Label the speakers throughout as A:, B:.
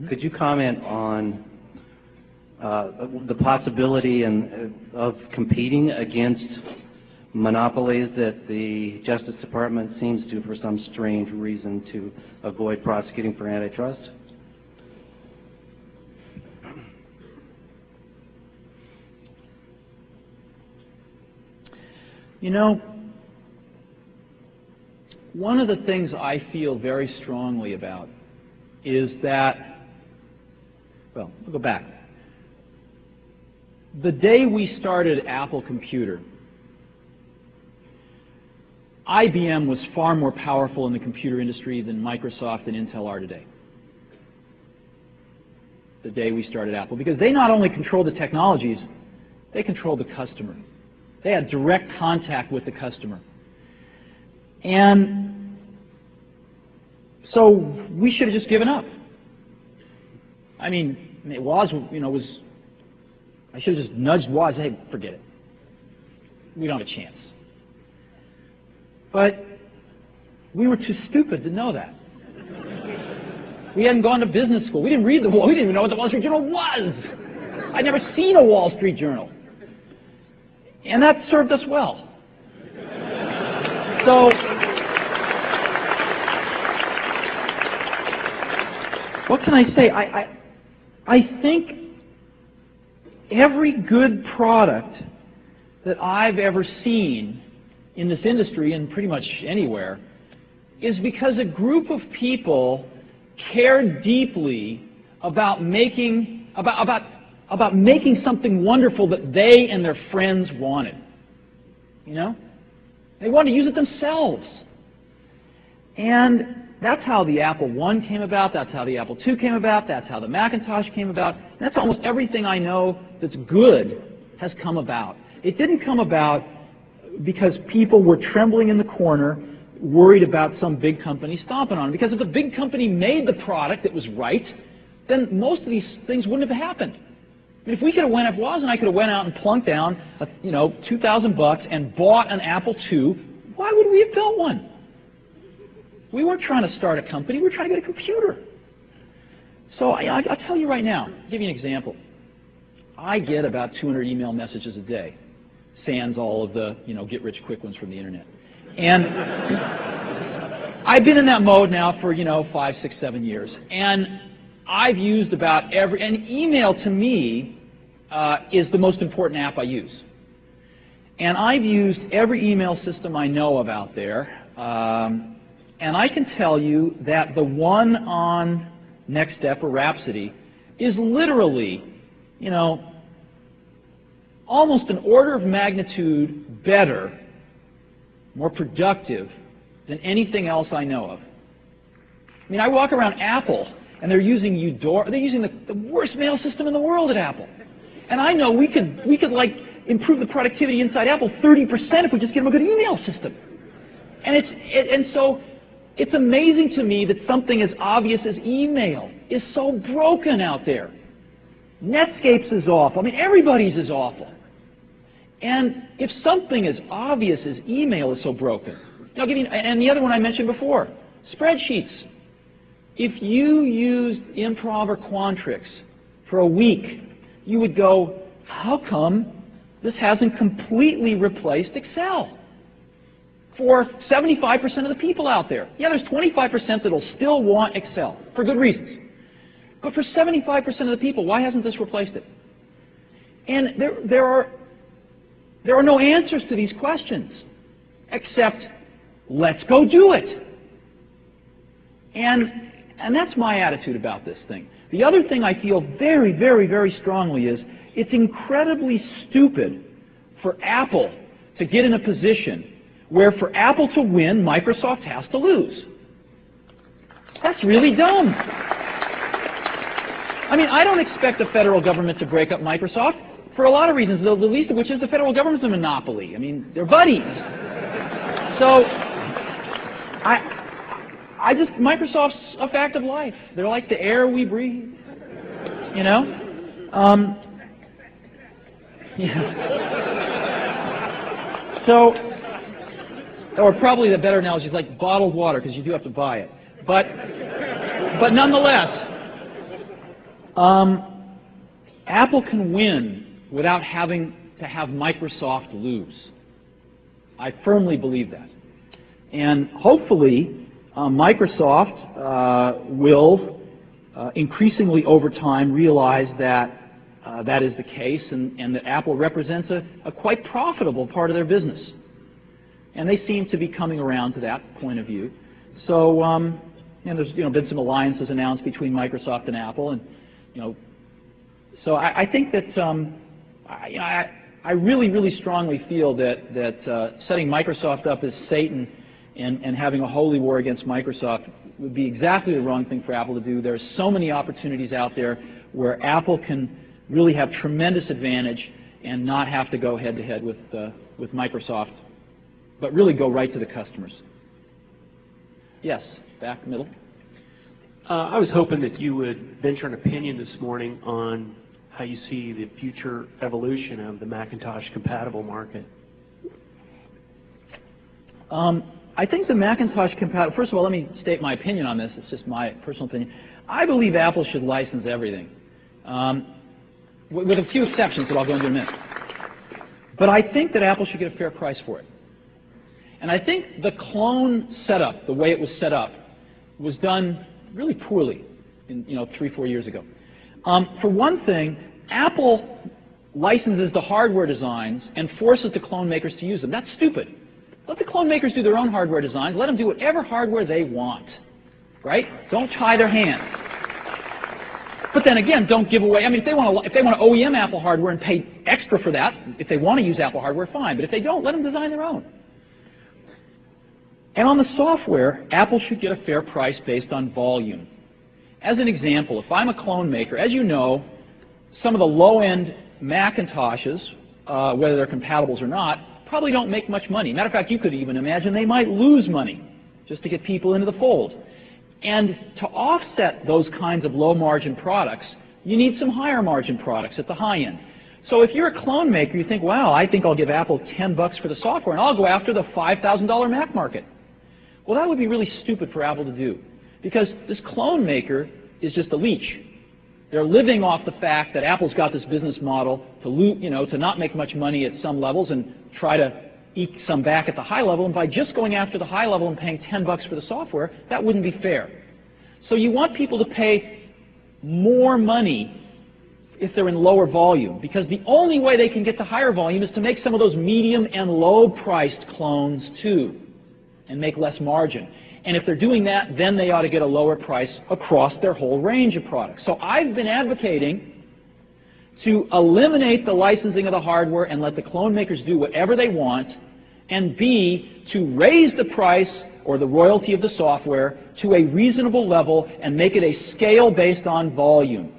A: Could you comment on the possibility of competing against monopolies that the Justice Department seems to, for some strange reason, to avoid prosecuting for antitrust?
B: You know, one of the things I feel very strongly about is that, well, we'll go back. The day we started Apple Computer, IBM was far more powerful in the computer industry than Microsoft and Intel are today. The day we started Apple, because they not only controlled the technologies, they controlled the customer. They had direct contact with the customer. And so we should have just given up. I mean, Woz, I should have just nudged Woz, hey, forget it. We don't have a chance. But we were too stupid to know that. We hadn't gone to business school. We didn't read the Wall. We didn't even know what the Wall Street Journal was. I'd never seen a Wall Street Journal. And that served us well. So, what can I say? I think every good product that I've ever seen in this industry and pretty much anywhere is because a group of people cared deeply about making something wonderful that they and their friends wanted. You know? They wanted to use it themselves. And that's how the Apple I came about, that's how the Apple II came about, that's how the Macintosh came about, and that's almost everything I know that's good has come about. It didn't come about because people were trembling in the corner, worried about some big company stomping on them. Because if the big company made the product that was right, then most of these things wouldn't have happened. I mean, if Woz and I could have went out and plunked down, $2,000 and bought an Apple II, why would we have built one? We weren't trying to start a company, we were trying to get a computer. So I'll tell you right now, I'll give you an example. I get about 200 email messages a day, sans all of the get-rich-quick ones from the internet. And I've been in that mode now for 5, 6, 7 years. And I've used about and email to me is the most important app I use. And I've used every email system I know of out there. And I can tell you that the one on Next Step or Rhapsody is literally, almost an order of magnitude better, more productive than anything else I know of. I mean, I walk around Apple, and they're using Eudora. They're using the worst mail system in the world at Apple. And I know we could improve the productivity inside Apple 30% if we just give them a good email system. And so it's amazing to me that something as obvious as email is so broken out there. Netscape's is awful. I mean, everybody's is awful. And if something as obvious as email is so broken, I'll give you, and the other one I mentioned before, spreadsheets. If you used Improv or Quantrix for a week, you would go, how come this hasn't completely replaced Excel? For 75% of the people out there. Yeah, there's 25% that'll still want Excel, for good reasons. But for 75% of the people, why hasn't this replaced it? And there are no answers to these questions, except let's go do it. And that's my attitude about this thing. The other thing I feel very, very, very strongly is it's incredibly stupid for Apple to get in a position where for Apple to win, Microsoft has to lose. That's really dumb. I mean, I don't expect the federal government to break up Microsoft for a lot of reasons, the least of which is the federal government's a monopoly. I mean, they're buddies. So, Microsoft's a fact of life. They're like the air we breathe, Yeah. So, or probably the better analogy is like bottled water, because you do have to buy it. But nonetheless, Apple can win without having to have Microsoft lose. I firmly believe that. And hopefully, Microsoft will increasingly over time realize that that is the case and that Apple represents a quite profitable part of their business. And they seem to be coming around to that point of view. So, and there's been some alliances announced between Microsoft and Apple, and so I think that I really, really strongly feel that setting Microsoft up as Satan and having a holy war against Microsoft would be exactly the wrong thing for Apple to do. There are so many opportunities out there where Apple can really have tremendous advantage and not have to go head-to-head with Microsoft, but really go right to the customers. Yes, back middle.
C: I was hoping that you would venture an opinion this morning on how you see the future evolution of the Macintosh compatible market.
B: I think the Macintosh compatible, first of all, let me state my opinion on this. It's just my personal opinion. I believe Apple should license everything, with a few exceptions that I'll go into in a minute. But I think that Apple should get a fair price for it. And I think the clone setup, the way it was set up, was done really poorly, 3-4 years ago. For one thing, Apple licenses the hardware designs and forces the clone makers to use them. That's stupid. Let the clone makers do their own hardware designs. Let them do whatever hardware they want, right? Don't tie their hands. But then again, don't give away. I mean, if they want to OEM Apple hardware and pay extra for that, if they want to use Apple hardware, fine. But if they don't, let them design their own. And on the software, Apple should get a fair price based on volume. As an example, if I'm a clone maker, as you know, some of the low-end Macintoshes, whether they're compatibles or not, probably don't make much money. Matter of fact, you could even imagine they might lose money just to get people into the fold. And to offset those kinds of low-margin products, you need some higher-margin products at the high end. So if you're a clone maker, you think, wow, I think I'll give Apple $10 for the software, and I'll go after the $5,000 Mac market. Well, that would be really stupid for Apple to do, because this clone maker is just a leech. They're living off the fact that Apple's got this business model to not make much money at some levels and try to eke some back at the high level. And by just going after the high level and paying $10 for the software, that wouldn't be fair. So you want people to pay more money if they're in lower volume, because the only way they can get to higher volume is to make some of those medium and low-priced clones too, and make less margin. And if they're doing that, then they ought to get a lower price across their whole range of products. So I've been advocating to eliminate the licensing of the hardware and let the clone makers do whatever they want, and B, to raise the price or the royalty of the software to a reasonable level and make it a scale based on volume.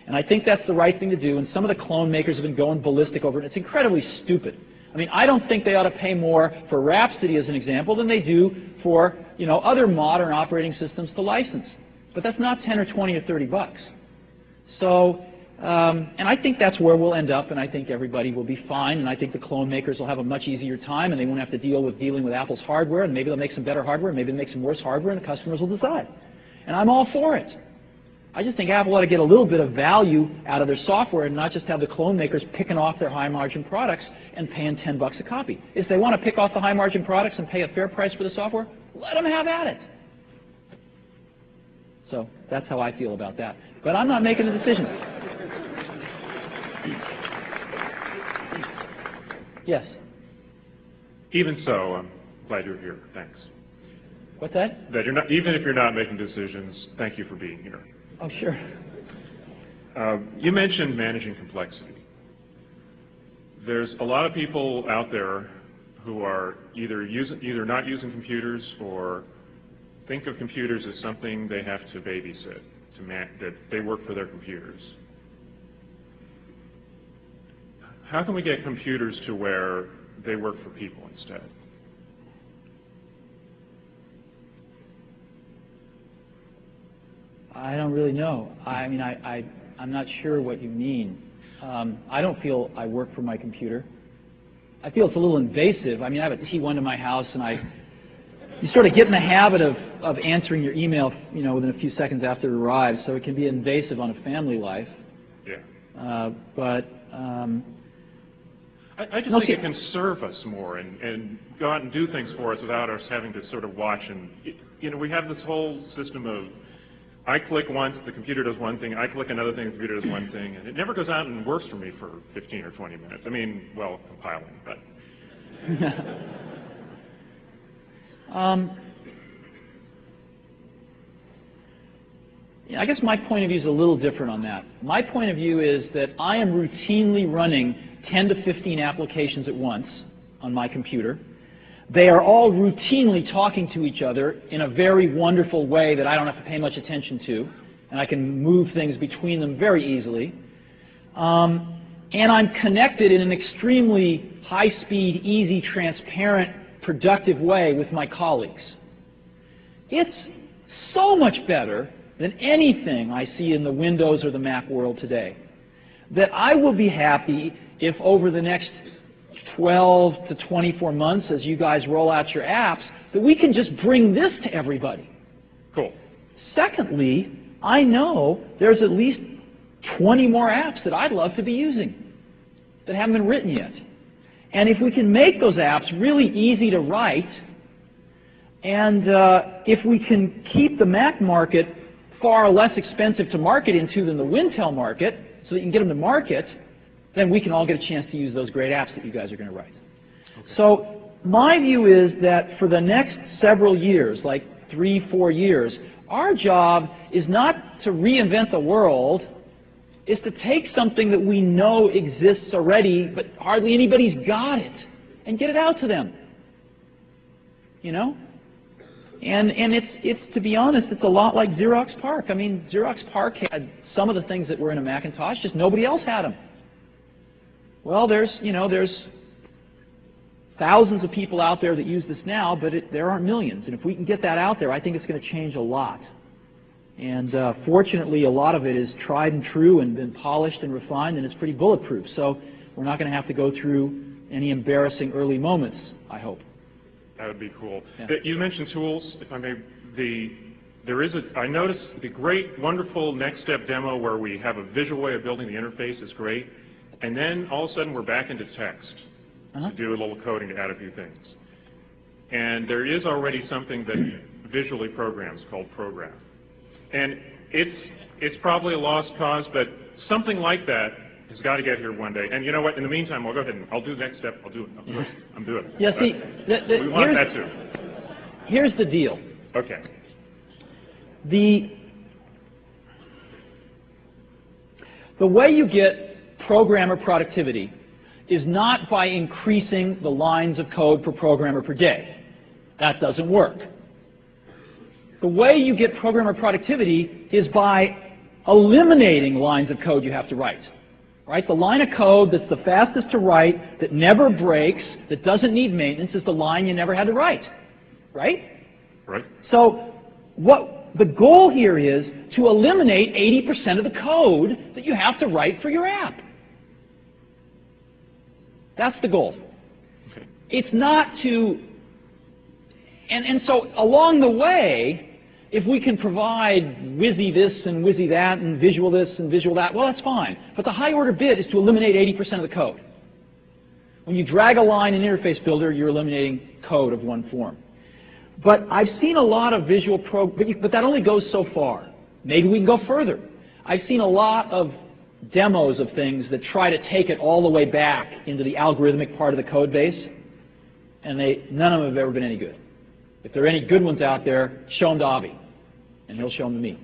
B: And I think that's the right thing to do, and some of the clone makers have been going ballistic over it. It's incredibly stupid. I mean, I don't think they ought to pay more for Rhapsody, as an example, than they do for other modern operating systems to license. But that's not 10 or 20 or 30 bucks. So, and I think that's where we'll end up, and I think everybody will be fine, and I think the clone makers will have a much easier time, and they won't have to dealing with Apple's hardware, and maybe they'll make some better hardware, and maybe they'll make some worse hardware, and the customers will decide. And I'm all for it. I just think Apple ought to get a little bit of value out of their software and not just have the clone makers picking off their high-margin products and paying $10 a copy. If they want to pick off the high-margin products and pay a fair price for the software, let them have at it. So that's how I feel about that. But I'm not making a decision. Yes?
D: Even so, I'm glad you're here. Thanks.
B: What's that?
D: That you're not, even if you're not making decisions, thank you for being here.
B: Oh, sure.
D: You mentioned managing complexity. There's a lot of people out there who are either not using computers or think of computers as something they have to babysit, that they work for their computers. How can we get computers to where they work for people instead?
B: I don't really know. I mean, I'm not sure what you mean. I don't feel I work for my computer. I feel it's a little invasive. I mean, I have a T1 in my house, and you sort of get in the habit of of answering your email, within a few seconds after it arrives, so it can be invasive on a family life.
D: Yeah. I just think it can serve us more and go out and do things for us without us having to sort of watch. And, we have this whole system of I click once, the computer does one thing, I click another thing, the computer does one thing, and it never goes out and works for me for 15 or 20 minutes. I mean, well, compiling, but.
B: I guess my point of view is a little different on that. My point of view is that I am routinely running 10 to 15 applications at once on my computer. They are all routinely talking to each other in a very wonderful way that I don't have to pay much attention to, and I can move things between them very easily. And I'm connected in an extremely high-speed, easy, transparent, productive way with my colleagues. It's so much better than anything I see in the Windows or the Mac world today that I will be happy if over the next 12 to 24 months, as you guys roll out your apps, that we can just bring this to everybody.
D: Cool.
B: Secondly, I know there's at least 20 more apps that I'd love to be using that haven't been written yet. And if we can make those apps really easy to write, and if we can keep the Mac market far less expensive to market into than the Wintel market, so that you can get them to market, then we can all get a chance to use those great apps that you guys are going to write. Okay. So my view is that for the next several years, like 3-4 years, our job is not to reinvent the world, is to take something that we know exists already, but hardly anybody's got it, and get it out to them. And it's to be honest, it's a lot like Xerox PARC. I mean, Xerox PARC had some of the things that were in a Macintosh, just nobody else had them. Well, there's thousands of people out there that use this now, but there aren't millions. And if we can get that out there, I think it's going to change a lot. And fortunately, a lot of it is tried and true and been polished and refined, and it's pretty bulletproof. So we're not going to have to go through any embarrassing early moments, I hope.
D: That would be cool.
B: Yeah.
D: You mentioned tools, if I may. I noticed the great, wonderful next step demo where we have a visual way of building the interface is great. And then all of a sudden we're back into text to do a little coding to add a few things. And there is already something that visually programs called Program. And it's probably a lost cause, but something like that has got to get here one day. And you know what? In the meantime, I'll go ahead and I'll do the next step. I'll do it. I'm doing it.
B: Yeah, see,
D: we want that too.
B: Here's the deal.
D: Okay.
B: The way you get programmer productivity is not by increasing the lines of code per programmer per day. That doesn't work. The way you get programmer productivity is by eliminating lines of code you have to write. Right? The line of code that's the fastest to write, that never breaks, that doesn't need maintenance, is the line you never had to write. Right?
D: Right.
B: So what the goal here is to eliminate 80% of the code that you have to write for your app. That's the goal.
D: Okay.
B: It's not to, and so along the way, if we can provide WYSI this and WYSI that and visual this and visual that, well, that's fine. But the high order bit is to eliminate 80% of the code. When you drag a line in Interface Builder, you're eliminating code of one form. But I've seen a lot of visual but that only goes so far. Maybe we can go further. I've seen a lot of demos of things that try to take it all the way back into the algorithmic part of the code base, and none of them have ever been any good. If there are any good ones out there, show them to Avi, and he'll show them to me.